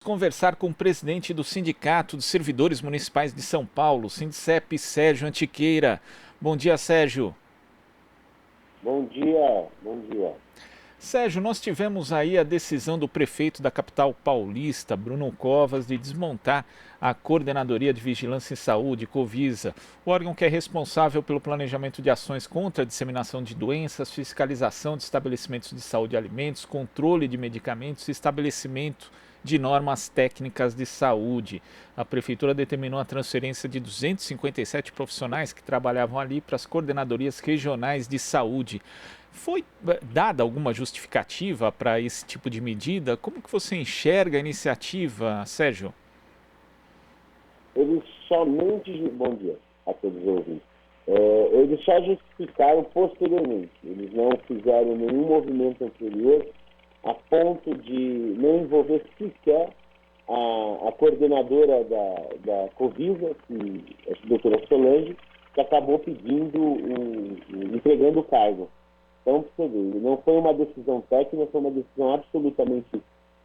conversar com o presidente do Sindicato dos Servidores Municipais de São Paulo, Sindicep, Sérgio Antiqueira. Bom dia, Sérgio. Bom dia, bom dia. Sérgio, nós tivemos aí a decisão do prefeito da capital paulista, Bruno Covas, de desmontar a Coordenadoria de Vigilância em Saúde, Covisa, o órgão que é responsável pelo planejamento de ações contra a disseminação de doenças, fiscalização de estabelecimentos de saúde e alimentos, controle de medicamentos e estabelecimento de normas técnicas de saúde. A prefeitura determinou a transferência de 257 profissionais que trabalhavam ali para as coordenadorias regionais de saúde. Foi dada alguma justificativa para esse tipo de medida? Como que você enxerga a iniciativa, Sérgio? Eles somente, bom dia a todos os ouvintes, eles só justificaram posteriormente, eles não fizeram nenhum movimento anterior a ponto de não envolver sequer a coordenadora da Covisa, a doutora Solange, que acabou entregando o cargo. Então, para você ver, não foi uma decisão técnica, foi uma decisão absolutamente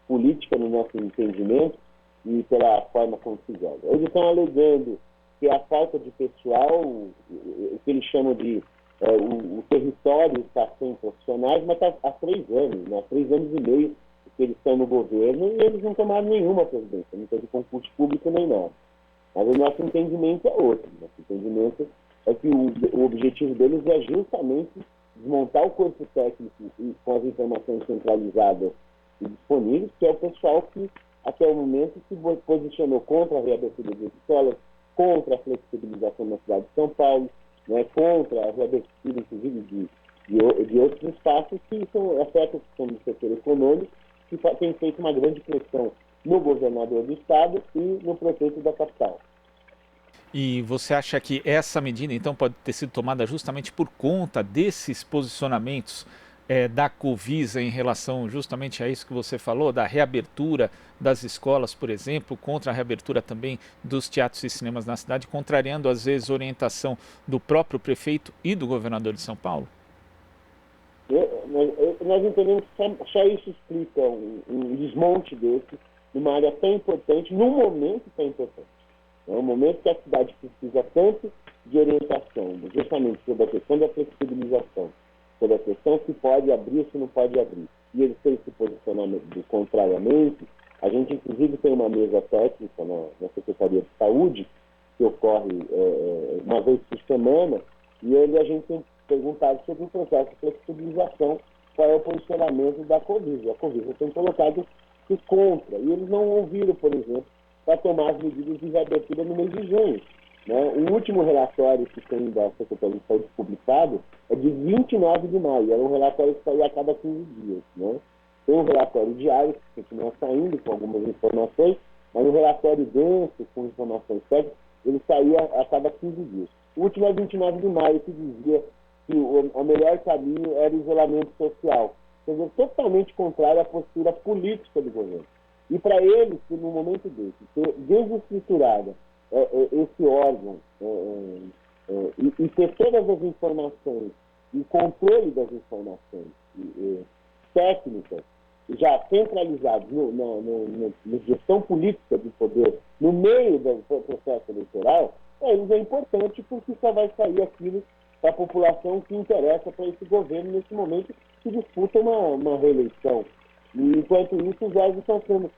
política no nosso entendimento e pela forma como fizeram. Eles estão alegando que a falta de pessoal, o que eles chamam de o território está sem profissionais, mas está há 3 anos, né? 3 anos e meio que eles estão no governo e eles não tomaram nenhuma providência, não teve concurso público nem nada. Mas o nosso entendimento é outro. Nosso entendimento é que o objetivo deles é justamente desmontar o corpo técnico com as informações centralizadas e disponíveis, que é o pessoal que, até o momento, se posicionou contra a reabertura das escolas, contra a flexibilização na cidade de São Paulo, né, contra a reabertura, inclusive, de outros espaços que são afetam do setor econômico, que tem feito uma grande pressão no governador do estado e no prefeito da capital. E você acha que essa medida, então, pode ter sido tomada justamente por conta desses posicionamentos da Covisa em relação justamente a isso que você falou, da reabertura das escolas, por exemplo, contra a reabertura também dos teatros e cinemas na cidade, contrariando, às vezes, a orientação do próprio prefeito e do governador de São Paulo? Nós entendemos que só isso explica um desmonte desse, numa área tão importante, num momento tão importante. É um momento que a cidade precisa tanto de orientação, justamente sobre a questão da flexibilização, sobre a questão se pode abrir, se não pode abrir. E eles têm esse posicionamento contrariamente. A gente, inclusive, tem uma mesa técnica na Secretaria de Saúde, que ocorre uma vez por semana, e a gente tem perguntado sobre o processo de flexibilização, qual é o posicionamento da Covisa. A Covisa tem colocado que contra, e eles não ouviram, por exemplo, para tomar as medidas de reabertura no mês de junho. Né? O último relatório que tem da Secretaria de Saúde publicado é de 29 de maio, era um relatório que saía a cada 15 dias. Né? Tem um relatório diário que continua saindo com algumas informações, mas um relatório denso, com informações técnicas, ele saía a cada 15 dias. O último é 29 de maio, que dizia que o melhor caminho era o isolamento social. Quer dizer, totalmente contrário à postura política do governo. E para eles, no momento desse, ter desestruturada esse órgão e ter todas as informações e controle das informações técnicas já centralizados na gestão política do poder no meio do processo eleitoral, para eles é importante porque só vai sair aquilo para a população que interessa para esse governo nesse momento que disputa uma reeleição. E, enquanto isso, os órgãos estão sendo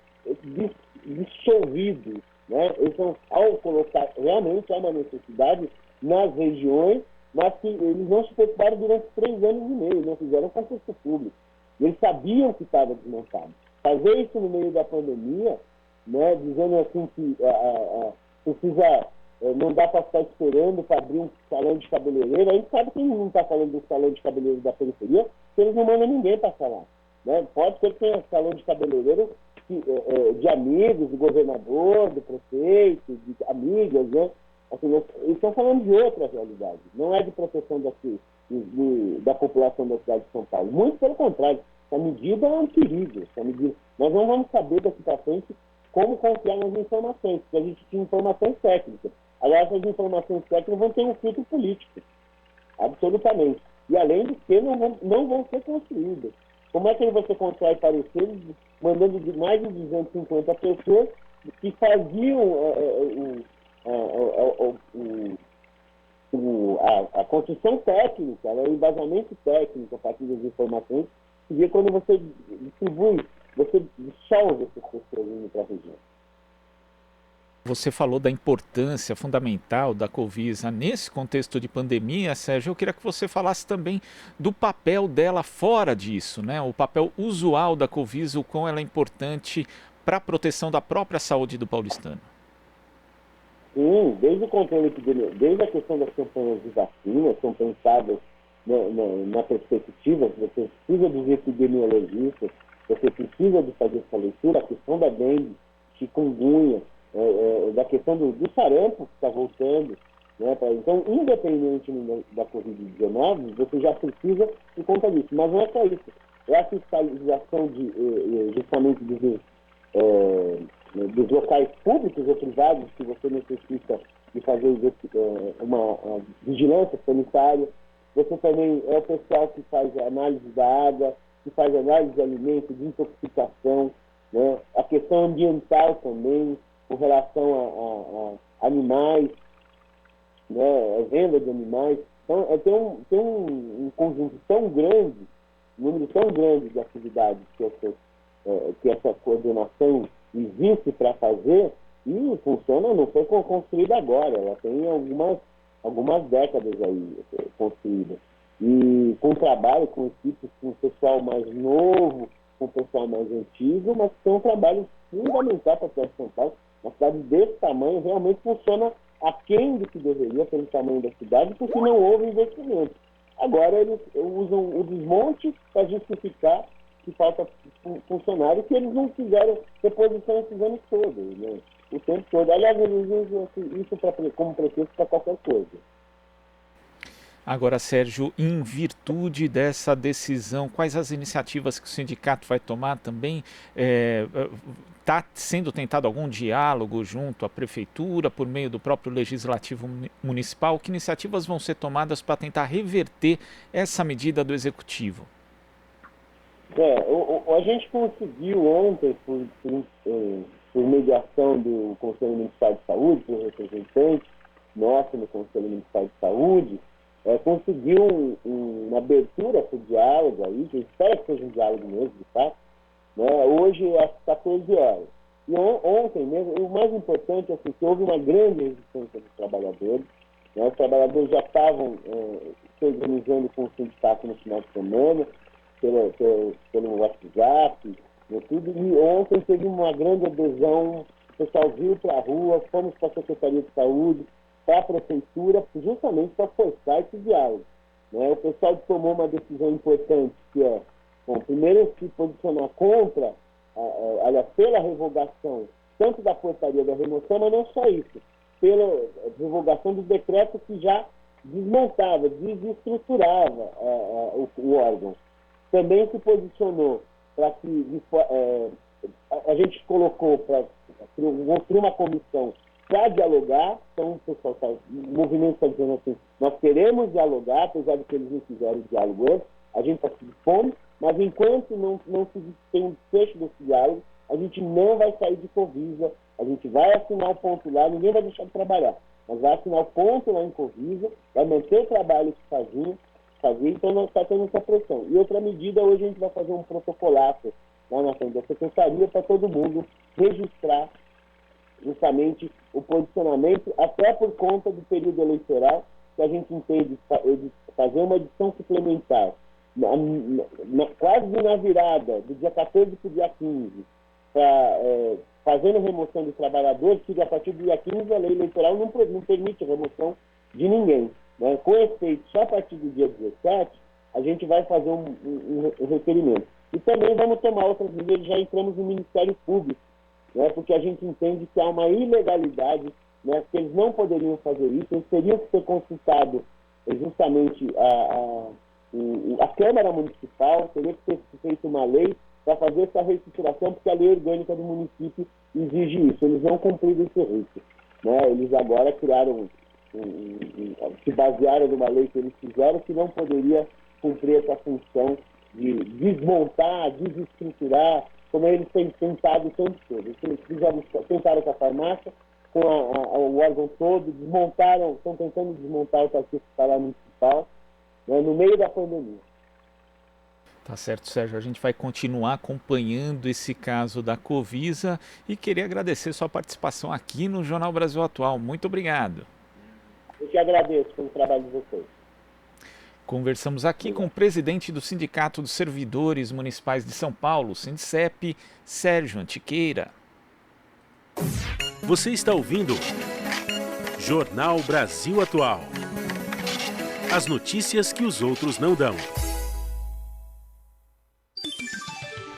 dissolvidos. Né? Então, ao colocar, realmente há uma necessidade nas regiões, mas que eles não se preocuparam durante 3 anos e meio, não fizeram concurso público. Eles sabiam que estava desmontado. Fazer isso no meio da pandemia, né, dizendo assim que precisa, não dá para ficar esperando para abrir um salão de cabeleireiro, a gente sabe que não está falando do salão de cabeleireiro da periferia, porque eles não mandam ninguém passar lá. Né? Pode ser que tenha salão de cabeleireiro de amigos, do governador, do prefeito, de amigas, né? Assim, eles estão falando de outra realidade, não é de proteção da população da cidade de São Paulo. Muito pelo contrário, essa medida é um perigo. Nós não vamos saber daqui para frente como confiar nas informações, porque a gente tinha informações técnicas. Agora, essas informações técnicas vão ter um filtro político, absolutamente. E, além de que, não vão ser construídas. Como é que você constrói pareceres mandando de mais de 250 pessoas que faziam a construção técnica, o embasamento técnico a partir das informações, e quando você distribui, você dissolve essas pessoas indo para a região. Você falou da importância fundamental da Covisa nesse contexto de pandemia, Sérgio. Eu queria que você falasse também do papel dela fora disso, né? O papel usual da Covisa, o quão ela é importante para a proteção da própria saúde do paulistano. Sim, desde o controle epidemiológico, desde a questão das campanhas de vacina, são pensadas na perspectiva, você precisa dos epidemiologistas, você precisa de fazer essa leitura, a questão da dengue, chikungunya, da questão do sarampo que está voltando, né? Então, independente da Covid-19, você já precisa por conta disso. Mas não é só isso. É a fiscalização justamente dos locais públicos ou privados que você necessita de fazer uma vigilância sanitária. Você também é o pessoal que faz análise da água, que faz análise de alimentos, de intoxicação, né? A questão ambiental também, com relação a animais, né? A venda de animais. Então, tem um conjunto tão grande, um número tão grande de atividades que essa coordenação existe para fazer, e funciona, não foi construída agora, ela tem algumas décadas aí construída. E com trabalho, com equipes, com o pessoal mais novo, com o pessoal mais antigo, mas tem um trabalho fundamental para a cidade de São Paulo. Uma cidade desse tamanho realmente funciona aquém do que deveria pelo tamanho da cidade, porque não houve investimento. Agora eles usam o desmonte para justificar que falta funcionário, que eles não fizeram reposição esses anos todos, né? O tempo todo. Aliás, eles usam isso como pretexto para qualquer coisa. Agora, Sérgio, em virtude dessa decisão, quais as iniciativas que o sindicato vai tomar também? Está sendo tentado algum diálogo junto à prefeitura, por meio do próprio legislativo municipal? Que iniciativas vão ser tomadas para tentar reverter essa medida do executivo? A gente conseguiu ontem, por mediação do Conselho Municipal de Saúde, por representante nosso no Conselho Municipal de Saúde, conseguiu uma abertura para o diálogo aí, que eu espero que seja um diálogo mesmo, de fato, né? Hoje às 14 horas. E ontem mesmo, o mais importante é que houve uma grande resistência dos trabalhadores, né? Os trabalhadores já estavam se organizando com o sindicato no final de semana, pelo WhatsApp, tudo, e ontem teve uma grande adesão, o pessoal viu para a rua, fomos para a Secretaria de Saúde, para a Prefeitura, justamente para forçar esse diálogo, né? O pessoal tomou uma decisão importante, que é, primeiro se posicionar contra, pela revogação, tanto da portaria da remoção, mas não só isso, pela revogação do decreto que já desmontava, desestruturava o órgão. Também se posicionou para que a gente colocou para construir uma comissão para dialogar. Então o movimento está dizendo assim, nós queremos dialogar, apesar de que eles não fizeram o diálogo antes, a gente está se dispondo, mas enquanto não se tem um desfecho desse diálogo, a gente não vai sair de Covisa, a gente vai assinar o ponto lá, ninguém vai deixar de trabalhar, mas vai assinar o ponto lá em Covisa, vai manter o trabalho que fazia, então não está tendo essa pressão. E outra medida, hoje a gente vai fazer um protocolato lá na frente da secretaria para todo mundo registrar justamente o posicionamento, até por conta do período eleitoral, que a gente entende de fazer uma edição suplementar, quase na virada, do dia 14 para o dia 15, fazendo remoção dos trabalhadores, que a partir do dia 15 a lei eleitoral não permite remoção de ninguém. Né? Com efeito, só a partir do dia 17, a gente vai fazer um requerimento. E também vamos tomar outras medidas, já entramos no Ministério Público, né? Porque a gente entende que há uma ilegalidade, né? Que eles não poderiam fazer isso, eles teriam que ter consultado justamente a Câmara Municipal, teria que ter feito uma lei para fazer essa reestruturação, porque a lei orgânica do município exige isso. Eles não cumpriram esse rito, né? Eles agora criaram se basearam numa lei que eles fizeram que não poderia cumprir essa função de desmontar, desestruturar, como eles têm tentado o tempo todo. Eles tentaram com a farmácia, com o órgão todo, estão tentando desmontar o Partido Hospitalar Municipal, né, no meio da pandemia. Tá certo, Sérgio. A gente vai continuar acompanhando esse caso da Covisa e queria agradecer sua participação aqui no Jornal Brasil Atual. Muito obrigado. Eu que agradeço pelo trabalho de vocês. Conversamos aqui com o presidente do Sindicato dos Servidores Municipais de São Paulo, Sindicep, Sérgio Antiqueira. Você está ouvindo Jornal Brasil Atual. As notícias que os outros não dão.